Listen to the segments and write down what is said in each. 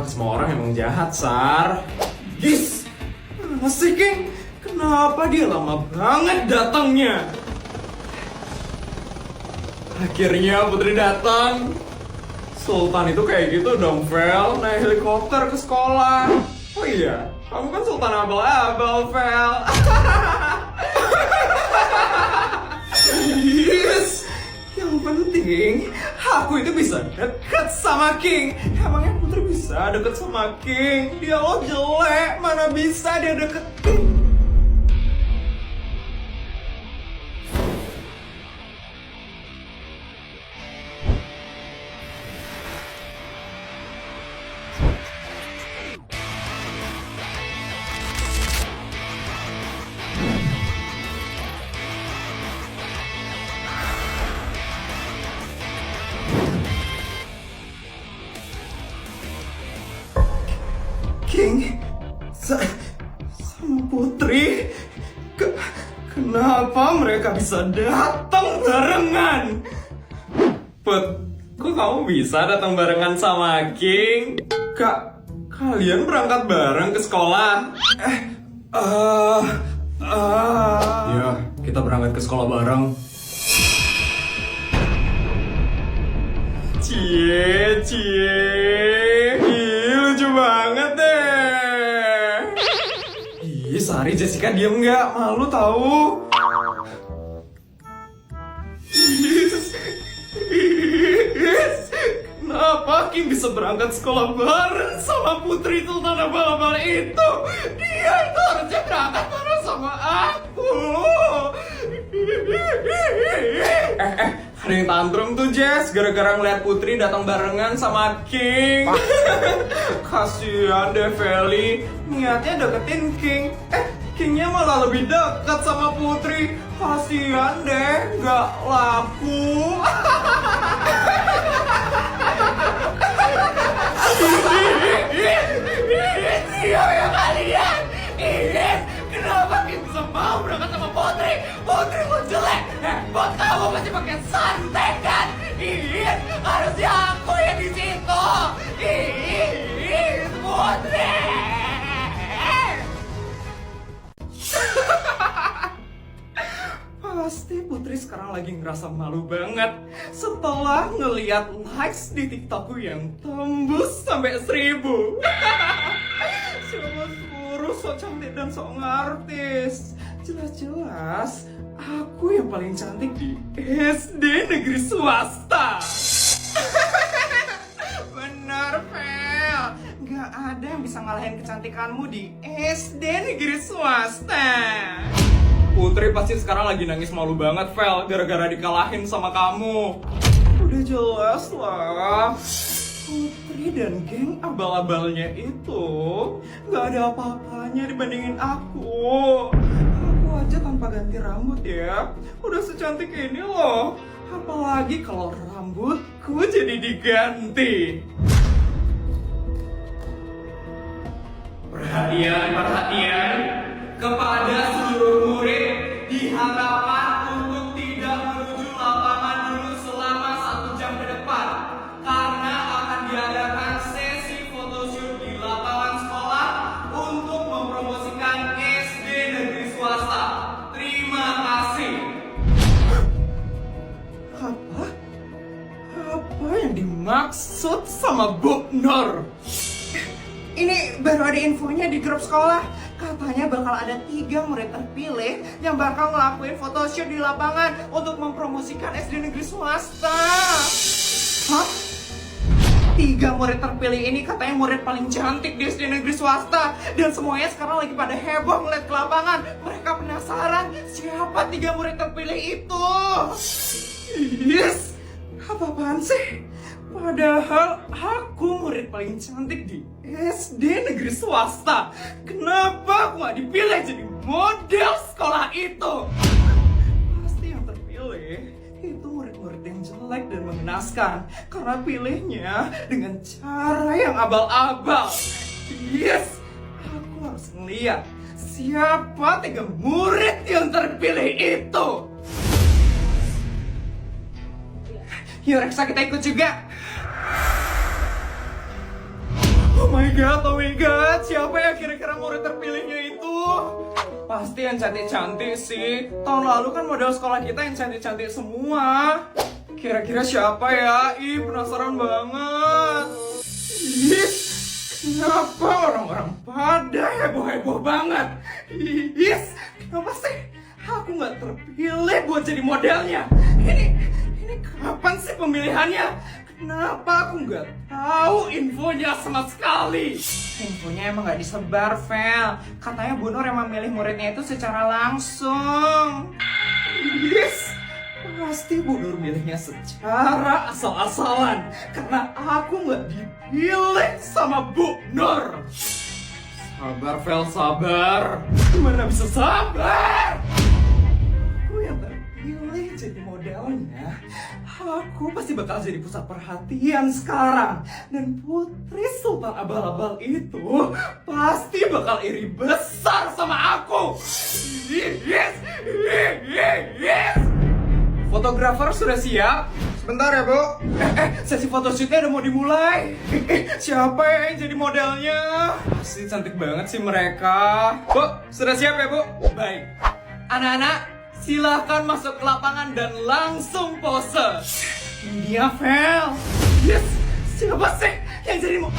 semua orang emang jahat, Sar. Gis, mana sih, King? Kenapa dia lama banget datangnya? Akhirnya Putri datang. Sultan itu kayak gitu dong, Vel. Naik helikopter ke sekolah. Oh iya, kamu kan Sultan abal-abal, Vel. Yes. Yang penting, aku itu bisa deket sama King. Emangnya Putri bisa deket sama King? Dia lo jelek, mana bisa dia deket King? King sama Putri, kenapa mereka bisa datang barengan? Put, kok kamu bisa datang barengan sama King? Kalian berangkat bareng ke sekolah? Ya, kita berangkat ke sekolah bareng. Cie, lucu banget deh. Ih, Sari, Jessica diem nggak? Malu tahu. Kenapa Kim bisa berangkat sekolah bareng sama Putri Sultan abal-abal itu? Dia itu harusnya berangkat bareng sama aku. Ada yang tantrum tuh, Jess, gara-gara ngeliat Putri datang barengan sama King. Kasian deh Feli, niatnya deketin King, Kingnya malah lebih dekat sama Putri. Kasian deh, gak laku. Siapa ya kalian? Kenapa King bisa mau berangkat sama Putri? Putri lu jelek. Buat kamu masih pakai santet kan? Harusnya aku yang di situ. Putri. Pasti Putri sekarang lagi ngerasa malu banget setelah ngeliat likes di TikTokku yang tembus sampai 1000. Siapa suruh sok cantik dan sok ngartis? Jelas-jelas aku yang paling cantik di SD negeri swasta. Bener, Vel. Gak ada yang bisa ngalahin kecantikanmu di SD negeri swasta. Putri pasti sekarang lagi nangis malu banget, Vel, gara-gara dikalahin sama kamu. Udah jelas lah, Putri dan geng abal-abalnya itu gak ada apa-apanya dibandingin aku. Aku aja tanpa ganti rambut ya, udah secantik ini loh. Apalagi kalau rambutku jadi diganti. Perhatian kepada seluruh murid, diharapkan untuk tidak menuju lapangan dulu selama 1 jam ke depan, karena akan diadakan sesi photoshoot di lapangan sekolah untuk mempromosikan SD negeri swasta. Terima kasih. Apa yang dimaksud sama Bu Nur? Ini baru ada infonya di grup sekolah. Katanya bakal ada 3 murid terpilih yang bakal ngelakuin photoshoot di lapangan untuk mempromosikan SD negeri swasta. Hah? 3 murid terpilih ini katanya murid paling cantik di SD negeri swasta. Dan semuanya sekarang lagi pada heboh ngeliat ke lapangan. Mereka penasaran siapa 3 murid terpilih itu. Yes! Apa-apaan sih? Padahal aku murid paling cantik di SD negeri swasta. Kenapa aku gak dipilih jadi model sekolah itu? Pasti yang terpilih itu murid-murid yang jelek dan mengenaskan, karena pilihnya dengan cara yang abal-abal. Yes, aku harus ngeliat siapa 3 murid yang terpilih itu. Yuk Reksa, kita ikut juga. Oh my god, siapa ya kira-kira murid terpilihnya itu? Pasti yang cantik-cantik sih. Tahun lalu kan model sekolah kita yang cantik-cantik semua. Kira-kira siapa ya? Ih, penasaran banget. Ih, kenapa orang-orang pada heboh-heboh banget? Ih, kenapa sih aku nggak terpilih buat jadi modelnya? Ini kapan sih pemilihannya? Kenapa aku nggak tahu infonya sama sekali? Infonya emang nggak disebar, Vel. Katanya Bu Nur emang milih muridnya itu secara langsung. Yes, pasti Bu Nur milihnya secara asal-asalan. Karena aku nggak dipilih sama Bu Nur. Sabar, Vel, sabar. Gimana bisa sabar? Aku yang terpilih jadi modelnya. Aku pasti bakal jadi pusat perhatian sekarang. Dan Putri Sultan Abal-Abal itu pasti bakal iri besar sama aku. Yes! Yes! Fotografer sudah siap? Sebentar ya, Bu. Sesi photoshootnya udah mau dimulai. Siapa yang jadi modelnya? Pasti cantik banget sih mereka. Bu, sudah siap ya, Bu? Baik. Anak-anak, silahkan masuk ke lapangan dan langsung pose. Ini dia, Vel. Yes, siapa sih yang jadi Bu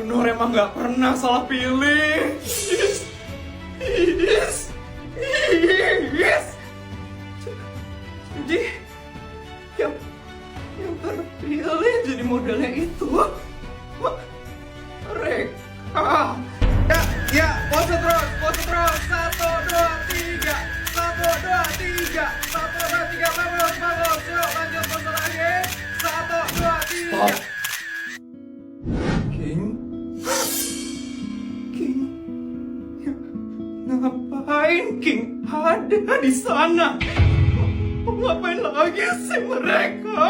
Nur emang gak pernah salah pilih. Yes. Jadi yang terpilih jadi modelnya itu mereka. Ya, pose terus. 1, 2, 3. 1, 2, 3. 1, 2, 3. Bagus. Yuk, lanjut pose lagi. 1, 2, 3. Stop. King, ngapain King ada di sana? Ngapain lagi sih mereka?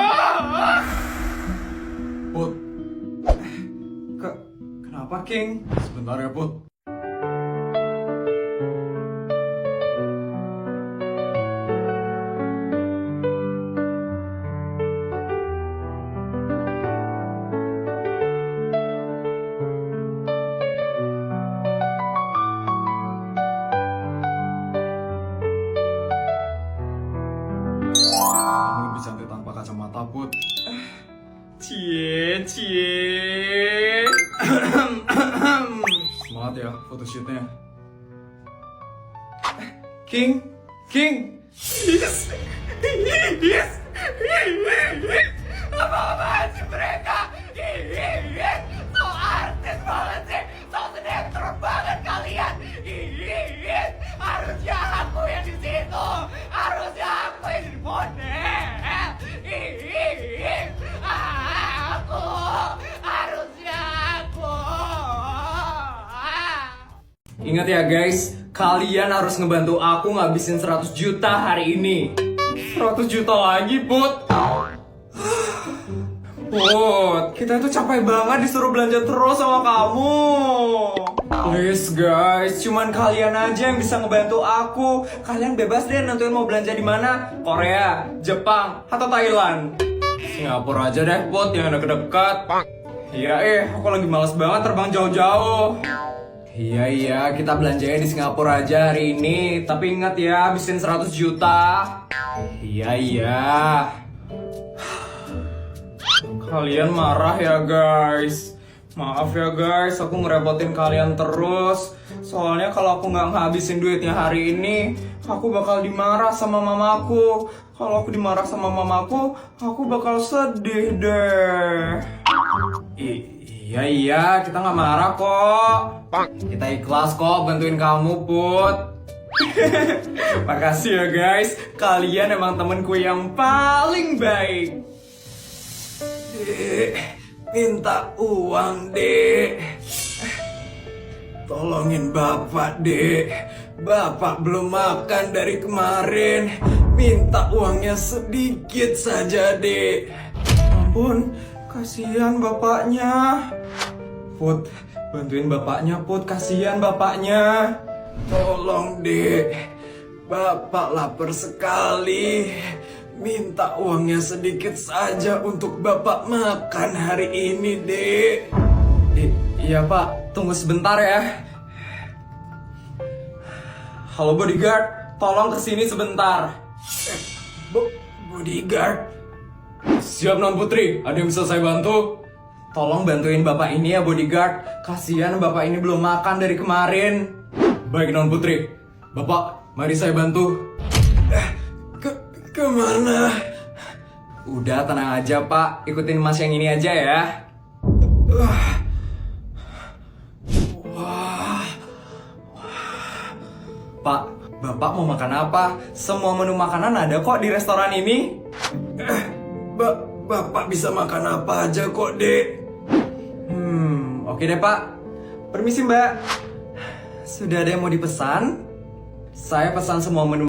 Put, kenapa King? Sebentar ya Put. Cantik tanpa kacamata, Put. Cie. Semangat ya photoshootnya. King. Yes. Apa-apaan sih mereka? So artis banget sih. So sinetron banget kalian. Harusnya aku yang di situ. Harusnya aku yang di model. Ingat ya guys, kalian harus ngebantu aku ngabisin 100 juta hari ini. 100 juta lagi, Put. Put, kita itu capek banget disuruh belanja terus sama kamu. Please guys, cuman kalian aja yang bisa ngebantu aku. Kalian bebas deh nentuin mau belanja di mana. Korea, Jepang, atau Thailand. Singapura aja deh, Put, yang deket-deket. Iya, aku lagi males banget terbang jauh-jauh. Iya, kita belanjanya di Singapura aja hari ini. Tapi ingat ya, habisin 100 juta. Iya. Kalian marah ya guys. Maaf ya guys, aku ngerepotin kalian terus. Soalnya kalau aku nggak ngabisin duitnya hari ini, aku bakal dimarah sama mamaku. Kalau aku dimarah sama mamaku, aku bakal sedih deh. Iya, kita nggak marah kok. Kita ikhlas kok bantuin kamu, Put. Makasih ya guys, kalian emang temenku yang paling baik. Dek, minta uang, Dek. Tolongin Bapak, Dek. Bapak belum makan dari kemarin. Minta uangnya sedikit saja, Dek. Ampun, kasihan bapaknya. Put, bantuin bapaknya, Put. Kasihan bapaknya. Tolong, Dek. Bapak lapar sekali. Minta uangnya sedikit saja untuk Bapak makan hari ini, Dek. Iya, Pak. Tunggu sebentar ya. Halo, bodyguard. Tolong kesini sebentar. Bodyguard? Siap, Non Putri. Ada yang bisa saya bantu? Tolong bantuin Bapak ini ya, bodyguard. Kasihan Bapak ini belum makan dari kemarin. Baik, Non Putri. Bapak, mari saya bantu. Kemana? Udah, tenang aja, Pak. Ikutin Mas yang ini aja ya. Wah. Pak, Bapak mau makan apa? Semua menu makanan ada kok di restoran ini. Bapak bisa makan apa aja kok, Dek. Oke deh, Pak. Permisi, Mbak. Sudah ada yang mau dipesan? Saya pesan semua menu